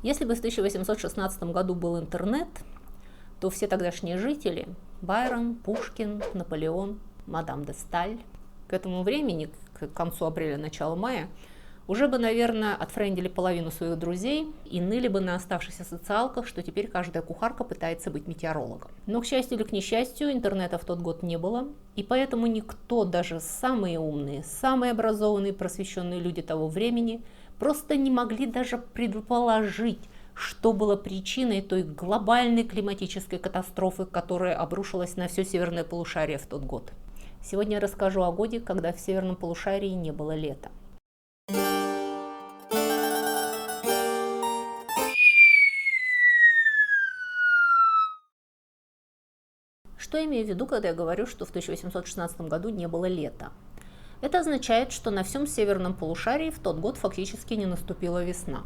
Если бы в 1816 году был интернет, то все тогдашние жители – Байрон, Пушкин, Наполеон, мадам де Сталь – к этому времени, к концу апреля, начала мая, уже бы, наверное, отфрендили половину своих друзей и ныли бы на оставшихся социалках, что теперь каждая кухарка пытается быть метеорологом. Но, к счастью или к несчастью, интернета в тот год не было, и поэтому никто, даже самые умные, самые образованные, просвещенные люди того времени, просто не могли даже предположить, что было причиной той глобальной климатической катастрофы, которая обрушилась на все северное полушарие в тот год. Сегодня я расскажу о годе, когда в северном полушарии не было лета. Что я имею в виду, когда я говорю, что в 1816 году не было лета? Это означает, что на всем северном полушарии в тот год фактически не наступила весна.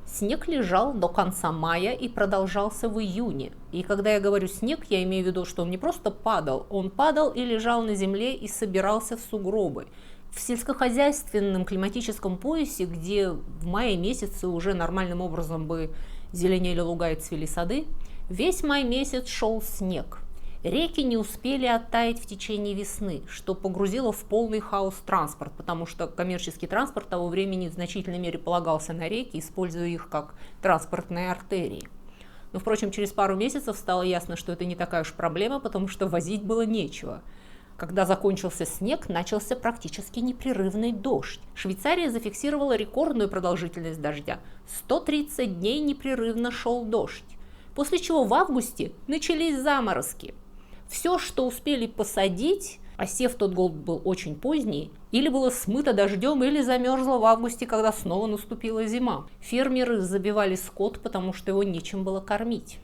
Снег лежал до конца мая и продолжался в июне. И когда я говорю снег, я имею в виду, что он не просто падал, он падал и лежал на земле и собирался в сугробы. В сельскохозяйственном климатическом поясе, где в мае месяце уже нормальным образом бы зеленели луга и цвели сады, весь май месяц шел снег. Реки не успели оттаять в течение весны, что погрузило в полный хаос транспорт, потому что коммерческий транспорт того времени в значительной мере полагался на реки, используя их как транспортные артерии. Но, впрочем, через пару месяцев стало ясно, что это не такая уж проблема, потому что возить было нечего. Когда закончился снег, начался практически непрерывный дождь. Швейцария зафиксировала рекордную продолжительность дождя. 130 дней непрерывно шел дождь. После чего в августе начались заморозки. Все, что успели посадить, а сев тот год был очень поздний, или было смыто дождем, или замерзло в августе, когда снова наступила зима. Фермеры забивали скот, потому что его нечем было кормить.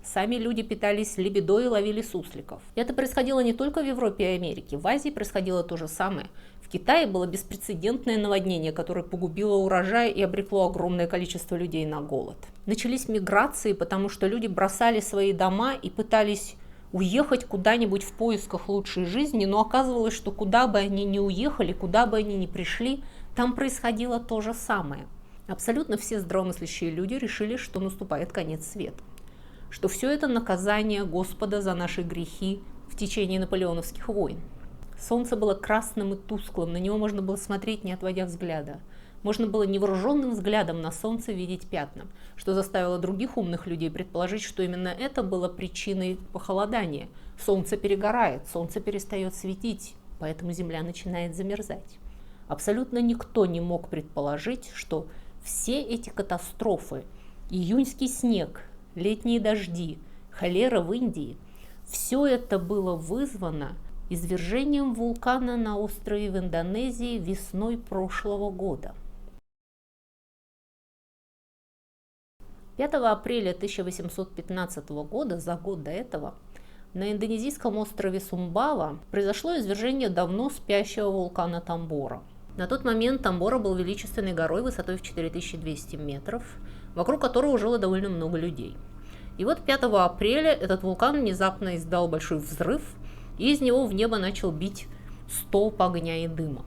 Сами люди питались лебедой и ловили сусликов. Это происходило не только в Европе и Америке. В Азии происходило то же самое. В Китае было беспрецедентное наводнение, которое погубило урожай и обрекло огромное количество людей на голод. Начались миграции, потому что люди бросали свои дома и пытались уехать куда-нибудь в поисках лучшей жизни, но оказывалось, что куда бы они ни уехали, куда бы они ни пришли, там происходило то же самое. Абсолютно все здравомыслящие люди решили, что наступает конец света, что все это наказание Господа за наши грехи в течение наполеоновских войн. Солнце было красным и тусклым, на него можно было смотреть, не отводя взгляда. Можно было невооруженным взглядом на солнце видеть пятна, что заставило других умных людей предположить, что именно это было причиной похолодания. Солнце перегорает, солнце перестает светить, поэтому земля начинает замерзать. Абсолютно никто не мог предположить, что все эти катастрофы, июньский снег, летние дожди, холера в Индии, все это было вызвано извержением вулкана на острове в Индонезии весной прошлого года. 5 апреля 1815 года, за год до этого, на индонезийском острове Сумбава произошло извержение давно спящего вулкана Тамбора. На тот момент Тамбора был величественной горой высотой в 4200 метров, вокруг которого жило довольно много людей. И вот 5 апреля этот вулкан внезапно издал большой взрыв, и из него в небо начал бить столб огня и дыма.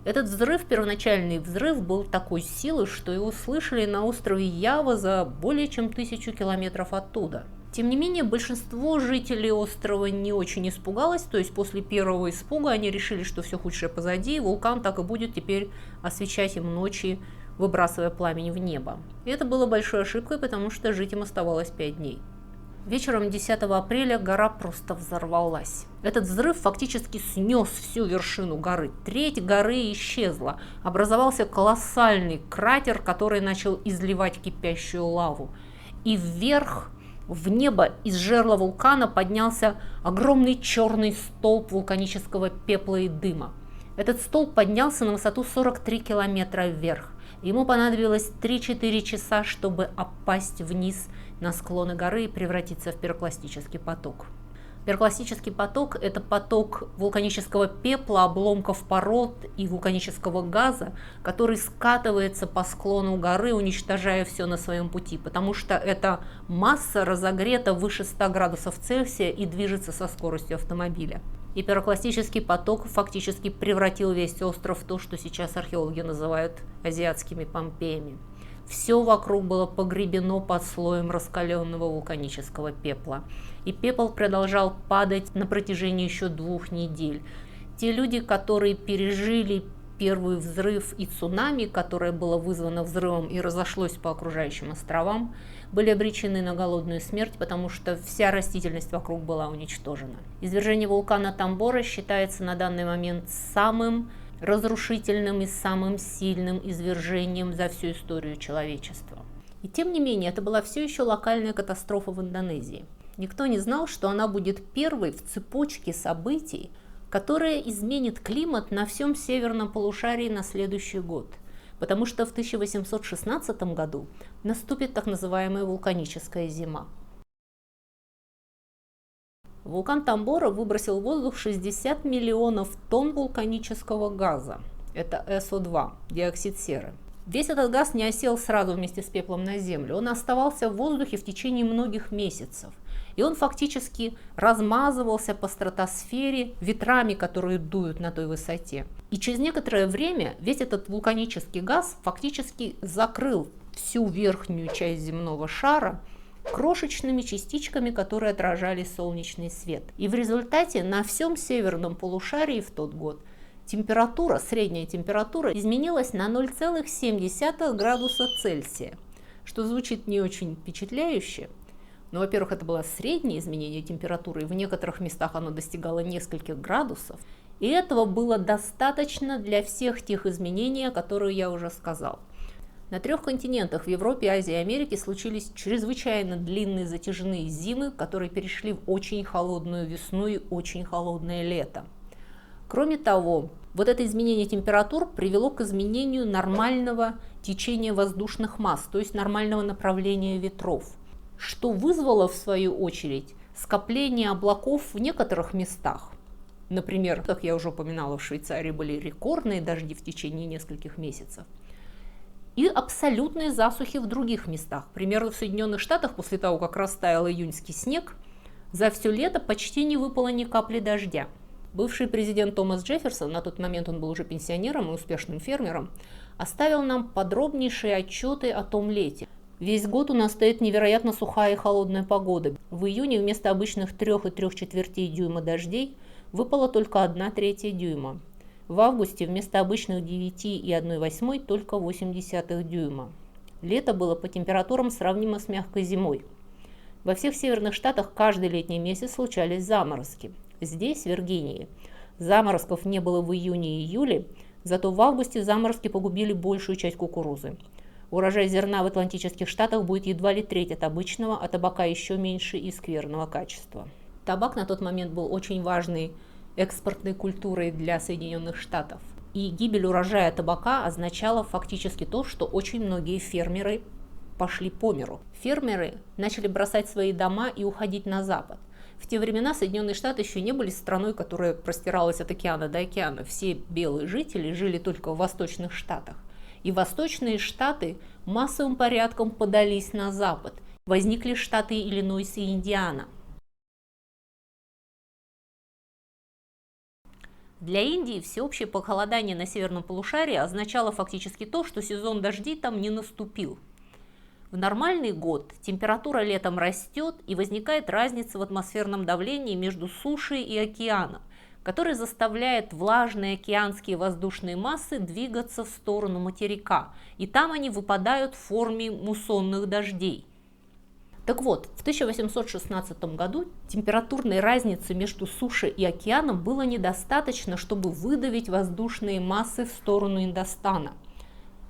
Этот взрыв, первоначальный взрыв, был такой силы, что его слышали на острове Ява за более чем 1000 километров оттуда. Тем не менее, большинство жителей острова не очень испугалось, то есть после первого испуга они решили, что все худшее позади, и вулкан так и будет теперь освещать им ночи, выбрасывая пламень в небо. И это было большой ошибкой, потому что жить им оставалось 5 дней. Вечером 10 апреля гора просто взорвалась. Этот взрыв фактически снес всю вершину горы. Треть горы исчезла. Образовался колоссальный кратер, который начал изливать кипящую лаву. И вверх, в небо из жерла вулкана поднялся огромный черный столб вулканического пепла и дыма. Этот столб поднялся на высоту 43 километра вверх. Ему понадобилось 3-4 часа, чтобы опасть вниз на склоны горы и превратиться в пирокластический поток. Пирокластический поток – это поток вулканического пепла, обломков пород и вулканического газа, который скатывается по склону горы, уничтожая все на своем пути, потому что эта масса разогрета выше 100 градусов Цельсия и движется со скоростью автомобиля. И пирокластический поток фактически превратил весь остров в то, что сейчас археологи называют азиатскими Помпеями. Все вокруг было погребено под слоем раскаленного вулканического пепла. И пепел продолжал падать на протяжении еще 2 недель. Те люди, которые пережили первый взрыв и цунами, которое было вызвано взрывом и разошлось по окружающим островам, были обречены на голодную смерть, потому что вся растительность вокруг была уничтожена. Извержение вулкана Тамбора считается на данный момент самым разрушительным и самым сильным извержением за всю историю человечества. И тем не менее, это была все еще локальная катастрофа в Индонезии. Никто не знал, что она будет первой в цепочке событий, которая изменит климат на всем северном полушарии на следующий год. Потому что в 1816 году наступит так называемая вулканическая зима. Вулкан Тамбора выбросил в воздух 60 миллионов тонн вулканического газа. Это СО2, диоксид серы. Весь этот газ не осел сразу вместе с пеплом на Землю. Он оставался в воздухе в течение многих месяцев. И он фактически размазывался по стратосфере ветрами, которые дуют на той высоте. И через некоторое время весь этот вулканический газ фактически закрыл всю верхнюю часть земного шара крошечными частичками, которые отражали солнечный свет. И в результате на всем северном полушарии в тот год температура, средняя температура изменилась на 0,7 градуса Цельсия, что звучит не очень впечатляюще. Но, во-первых, это было среднее изменение температуры, и в некоторых местах оно достигало нескольких градусов. И этого было достаточно для всех тех изменений, которые я уже сказал. На 3 континентах, в Европе, Азии и Америке, случились чрезвычайно длинные затяжные зимы, которые перешли в очень холодную весну и очень холодное лето. Кроме того, вот это изменение температур привело к изменению нормального течения воздушных масс, то есть нормального направления ветров, что вызвало, в свою очередь, скопление облаков в некоторых местах. Например, как я уже упоминала, в Швейцарии были рекордные дожди в течение нескольких месяцев. И абсолютные засухи в других местах. К примеру, в Соединенных Штатах, после того, как растаял июньский снег, за все лето почти не выпало ни капли дождя. Бывший президент Томас Джефферсон, на тот момент он был уже пенсионером и успешным фермером, оставил нам подробнейшие отчеты о том лете. Весь год у нас стоит невероятно сухая и холодная погода. В июне вместо обычных 3 3/4 дюйма дождей выпало только 1/3 дюйма. В августе вместо обычных 9 и 1/8 только 0,8 дюйма. Лето было по температурам сравнимо с мягкой зимой. Во всех северных штатах каждый летний месяц случались заморозки. Здесь, в Виргинии, заморозков не было в июне и июле, зато в августе заморозки погубили большую часть кукурузы. Урожай зерна в Атлантических штатах будет едва ли треть от обычного, а табака еще меньше и скверного качества. Табак на тот момент был очень важной экспортной культурой для Соединенных Штатов. И гибель урожая табака означала фактически то, что очень многие фермеры пошли по миру. Фермеры начали бросать свои дома и уходить на запад. В те времена Соединенные Штаты еще не были страной, которая простиралась от океана до океана. Все белые жители жили только в восточных штатах. И восточные штаты массовым порядком подались на запад. Возникли штаты Иллинойс и Индиана. Для Индии всеобщее похолодание на северном полушарии означало фактически то, что сезон дождей там не наступил. В нормальный год температура летом растет и возникает разница в атмосферном давлении между сушей и океаном, который заставляет влажные океанские воздушные массы двигаться в сторону материка, и там они выпадают в форме муссонных дождей. Так вот, в 1816 году температурной разницы между сушей и океаном было недостаточно, чтобы выдавить воздушные массы в сторону Индостана.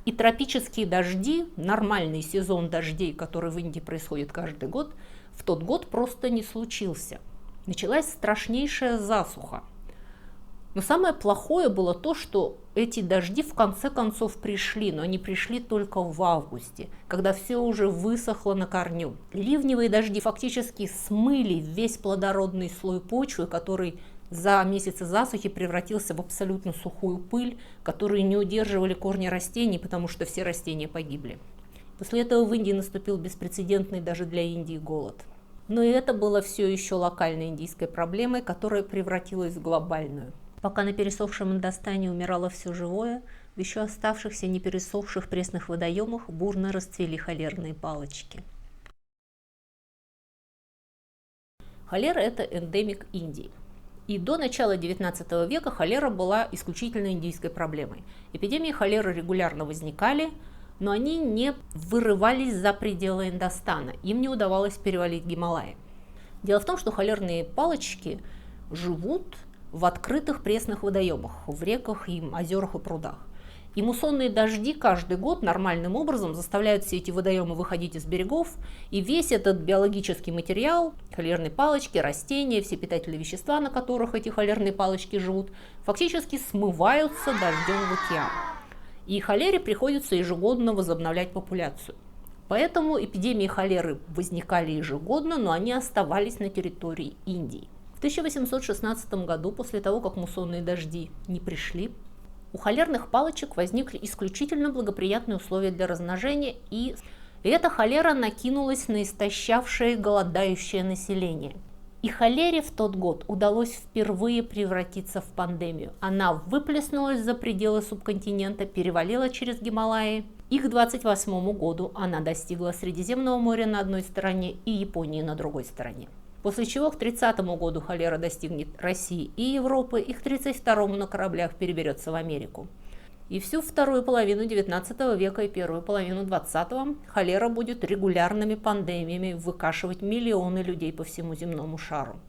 И тропические дожди, нормальный сезон дождей, который в Индии происходит каждый год, в тот год просто не случился. Началась страшнейшая засуха. Но самое плохое было то, что эти дожди в конце концов пришли, но они пришли только в августе, когда все уже высохло на корню. Ливневые дожди фактически смыли весь плодородный слой почвы, который за месяцы засухи превратился в абсолютно сухую пыль, которую не удерживали корни растений, потому что все растения погибли. После этого в Индии наступил беспрецедентный даже для Индии голод. Но и это было все еще локальной индийской проблемой, которая превратилась в глобальную. Пока на пересохшем Индостане умирало все живое, В еще оставшихся непересохших пресных водоемах бурно расцвели холерные палочки. Холера – это эндемик Индии. И до начала XIX века холера была исключительно индийской проблемой. Эпидемии холеры регулярно возникали, но они не вырывались за пределы Индостана, им не удавалось перевалить Гималаи. Дело в том, что холерные палочки живут в открытых пресных водоемах, в реках, и озерах и прудах. И муссонные дожди каждый год нормальным образом заставляют все эти водоемы выходить из берегов, и весь этот биологический материал, холерные палочки, растения, все питательные вещества, на которых эти холерные палочки живут, фактически смываются дождем в океан. И холере приходится ежегодно возобновлять популяцию. Поэтому эпидемии холеры возникали ежегодно, но они оставались на территории Индии. В 1816 году, после того, как муссонные дожди не пришли, у холерных палочек возникли исключительно благоприятные условия для размножения, и эта холера накинулась на истощавшее голодающее население. И холере в тот год удалось впервые превратиться в пандемию. Она выплеснулась за пределы субконтинента, перевалила через Гималаи, и к 1928 году она достигла Средиземного моря на одной стороне и Японии на другой стороне. После чего к 1930 году холера достигнет России и Европы, и к 1932 на кораблях переберется в Америку. И всю вторую половину XIX века и первую половину XX холера будет регулярными пандемиями выкашивать миллионы людей по всему земному шару.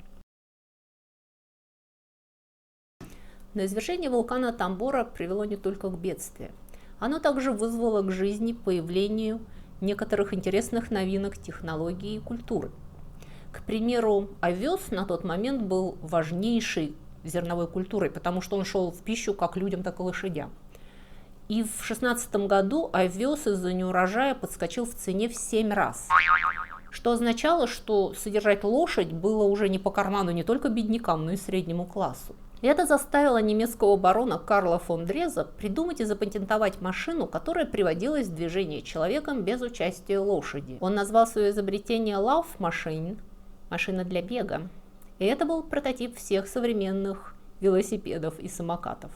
Но извержение вулкана Тамбора привело не только к бедствию. Оно также вызвало к жизни появлению некоторых интересных новинок технологии и культуры. К примеру, овес на тот момент был важнейшей зерновой культурой, потому что он шел в пищу как людям, так и лошадям. И в 2016 году овес из-за неурожая подскочил в цене в 7 раз, что означало, что содержать лошадь было уже не по карману не только беднякам, но и среднему классу. И это заставило немецкого барона Карла фон Дреза придумать и запатентовать машину, которая приводилась в движение человеком без участия лошади. Он назвал свое изобретение Lauf Machine, машина для бега. И это был прототип всех современных велосипедов и самокатов.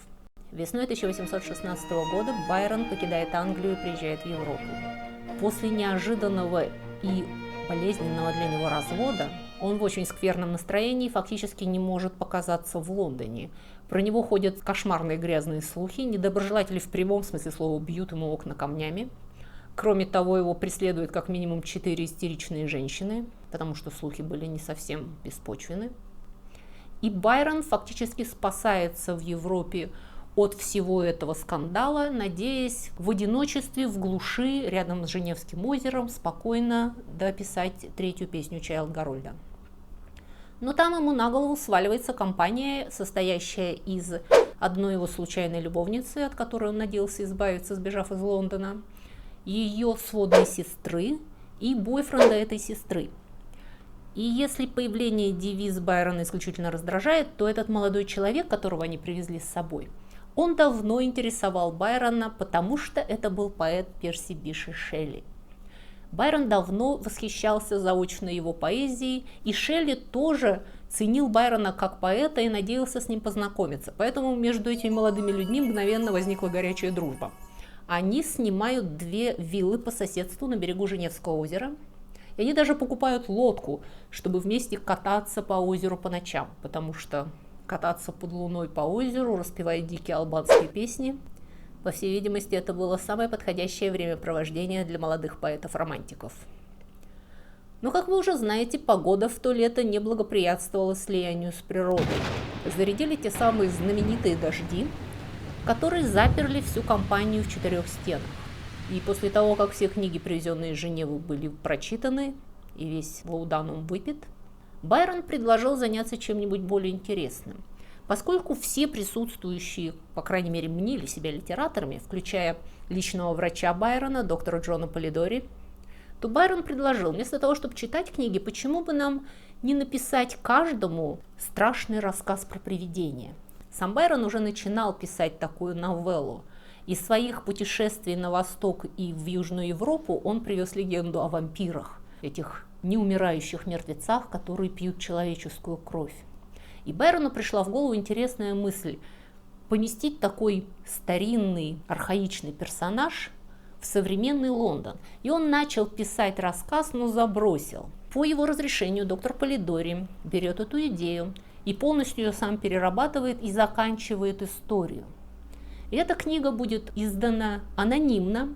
Весной 1816 года Байрон покидает Англию и приезжает в Европу. После неожиданного и болезненного для него развода он в очень скверном настроении и фактически не может показаться в Лондоне. Про него ходят кошмарные грязные слухи, недоброжелатели в прямом смысле слова бьют ему окна камнями. Кроме того, его преследуют как минимум 4 истеричные женщины, потому что слухи были не совсем беспочвены. И Байрон фактически спасается в Европе от всего этого скандала, надеясь в одиночестве, в глуши, рядом с Женевским озером, спокойно дописать третью песню Чайлд Гарольда. Но там ему на голову сваливается компания, состоящая из одной его случайной любовницы, от которой он надеялся избавиться, сбежав из Лондона, ее сводной сестры и бойфренда этой сестры. И если появление девиз Байрона исключительно раздражает, то этот молодой человек, которого они привезли с собой, он давно интересовал Байрона, потому что это был поэт Перси Биши Шелли. Байрон давно восхищался заочно его поэзией, и Шелли тоже ценил Байрона как поэта и надеялся с ним познакомиться. Поэтому между этими молодыми людьми мгновенно возникла горячая дружба. Они снимают 2 виллы по соседству на берегу Женевского озера. И они даже покупают лодку, чтобы вместе кататься по озеру по ночам, потому что кататься под луной по озеру, распевая дикие албанские песни, по всей видимости, это было самое подходящее времяпровождение для молодых поэтов-романтиков. Но, как вы уже знаете, погода в то лето не благоприятствовала слиянию с природой. Зарядили те самые знаменитые дожди, которые заперли всю компанию в 4 стенах. И после того, как все книги, привезенные из Женевы, были прочитаны и весь лауданум выпит, Байрон предложил заняться чем-нибудь более интересным. Поскольку все присутствующие, по крайней мере, мнили себя литераторами, включая личного врача Байрона, доктора Джона Полидори, то Байрон предложил, вместо того, чтобы читать книги, почему бы нам не написать каждому страшный рассказ про привидения. Сам Байрон уже начинал писать такую новеллу. Из своих путешествий на восток и в Южную Европу он привез легенду о вампирах, этих неумирающих мертвецах, которые пьют человеческую кровь. И Байрону пришла в голову интересная мысль. поместить такой старинный, архаичный персонаж в современный Лондон. И он начал писать рассказ, но забросил. По его разрешению доктор Полидори берет эту идею и полностью ее сам перерабатывает и заканчивает историю. И эта книга будет издана анонимно,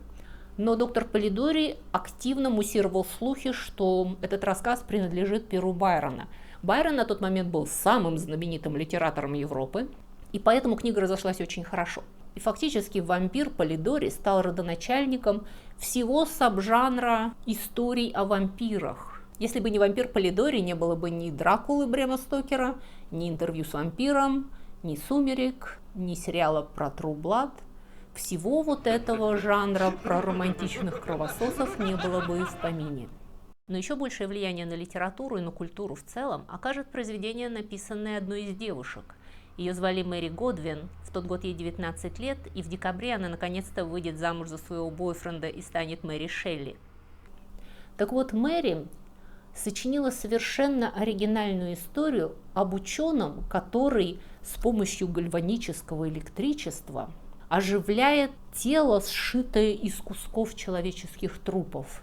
но доктор Полидори активно муссировал слухи, что этот рассказ принадлежит перу Байрона. Байрон на тот момент был самым знаменитым литератором Европы, и поэтому книга разошлась очень хорошо. И фактически вампир Полидори стал родоначальником всего сабжанра историй о вампирах. Если бы не вампир Полидори, не было бы ни Дракулы Брэма Стокера, ни интервью с вампиром, ни Сумерек, ни сериала про True Blood. Всего вот этого жанра про романтичных кровососов не было бы и в помине. Но еще большее влияние на литературу и на культуру в целом окажет произведение, написанное одной из девушек. Ее звали Мэри Годвин, в тот год ей 19 лет, и в декабре она наконец-то выйдет замуж за своего бойфренда и станет Мэри Шелли. Так вот, Мэри сочинила совершенно оригинальную историю об ученом, который с помощью гальванического электричества оживляет тело, сшитое из кусков человеческих трупов.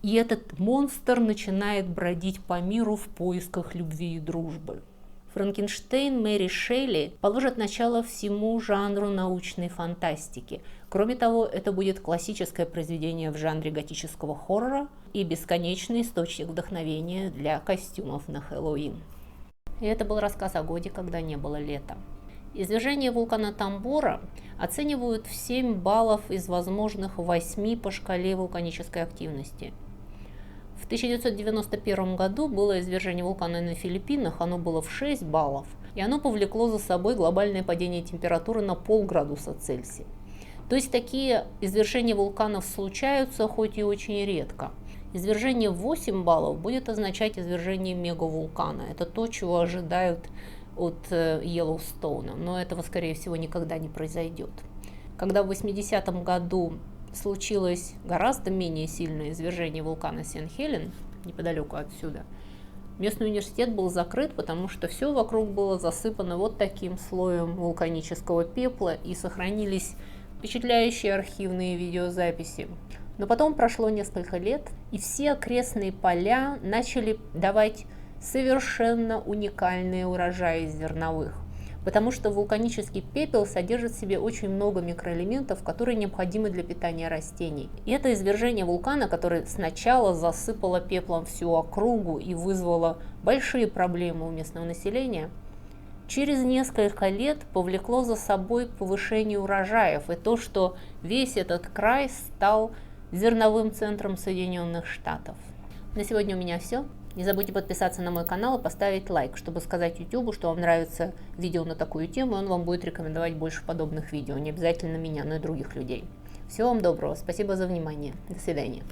И этот монстр начинает бродить по миру в поисках любви и дружбы. Франкенштейн Мэри Шелли положит начало всему жанру научной фантастики. Кроме того, это будет классическое произведение в жанре готического хоррора и бесконечный источник вдохновения для костюмов на Хэллоуин. И это был рассказ о годе, когда не было лета. Извержение вулкана Тамбора оценивают в 7 баллов из возможных 8 по шкале вулканической активности. В 1991 году было извержение вулкана на Филиппинах, оно было в 6 баллов, и оно повлекло за собой глобальное падение температуры на 0,5 градуса Цельсия. То есть такие извержения вулканов случаются, хоть и очень редко. Извержение в 8 баллов будет означать извержение мегавулкана. Это то, чего ожидают от Йеллоустоуна, но этого, скорее всего, никогда не произойдет. Когда в 80-м году случилось гораздо менее сильное извержение вулкана Сен-Хелен, неподалеку отсюда, местный университет был закрыт, потому что все вокруг было засыпано вот таким слоем вулканического пепла и сохранились впечатляющие архивные видеозаписи. Но потом прошло несколько лет, и все окрестные поля начали давать совершенно уникальные урожаи зерновых, потому что вулканический пепел содержит в себе очень много микроэлементов, которые необходимы для питания растений. И это извержение вулкана, которое сначала засыпало пеплом всю округу и вызвало большие проблемы у местного населения, через несколько лет повлекло за собой повышение урожаев и то, что весь этот край стал зерновым центром Соединенных Штатов. На сегодня у меня все. Не забудьте подписаться на мой канал и поставить лайк, чтобы сказать YouTube, что вам нравится видео на такую тему, и он вам будет рекомендовать больше подобных видео. Не обязательно меня, но и других людей. Всего вам доброго. Спасибо за внимание. До свидания.